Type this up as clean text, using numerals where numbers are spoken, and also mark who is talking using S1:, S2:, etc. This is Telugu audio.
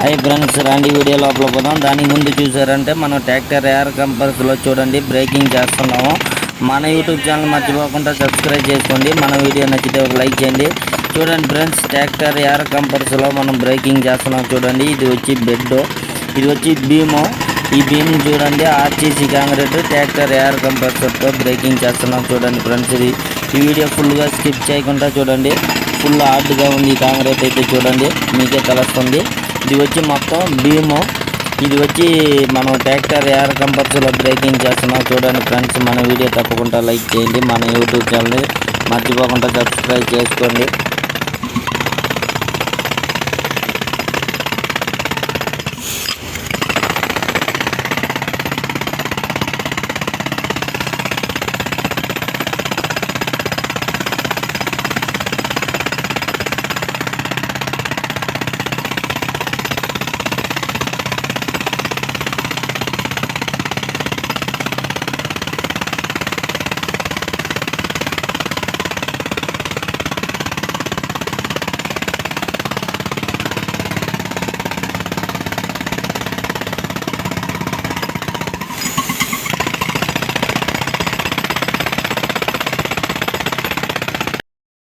S1: అయి ఫ్రెండ్స్ రండి వీడియో లోపల పోదాం. దానికి ముందు చూసారంటే మనం ట్రాక్టర్ ఏఆర్ కంపల్స్లో చూడండి బ్రేకింగ్ చేస్తున్నాము. మన యూట్యూబ్ ఛానల్ మర్చిపోకుండా సబ్స్క్రైబ్ చేసుకోండి. మన వీడియో నచ్చితే ఒక లైక్ చేయండి. చూడండి ఫ్రెండ్స్ ట్రాక్టర్ ఏఆర్ కంపల్స్లో మనం బ్రేకింగ్ చేస్తున్నాం చూడండి. ఇది వచ్చి బెడ్, ఇది వచ్చి బీము. ఈ బీమ్ చూడండి ఆర్టీసీ కాంక్రీట్ ట్రాక్టర్ ఏఆర్ కంపల్సర్తో బ్రేకింగ్ చేస్తున్నాం చూడండి ఫ్రెండ్స్. ఈ వీడియో ఫుల్గా స్కిప్ చేయకుండా చూడండి. ఫుల్ హార్డ్గా ఉంది ఈ కాంక్రీట్ అయితే చూడండి, మీకే తెలుస్తుంది. ఇది వచ్చి మొత్తం బీము, ఇది వచ్చి మనం ట్రాక్టర్ ఏఆర్ కంపల్సర్లో బ్రేకింగ్ చేస్తున్నాం చూడండి ఫ్రెండ్స్. మన వీడియో తప్పకుండా లైక్ చేయండి. మన యూట్యూబ్ ఛానల్ మర్చిపోకుండా సబ్స్క్రైబ్ చేసుకోండి.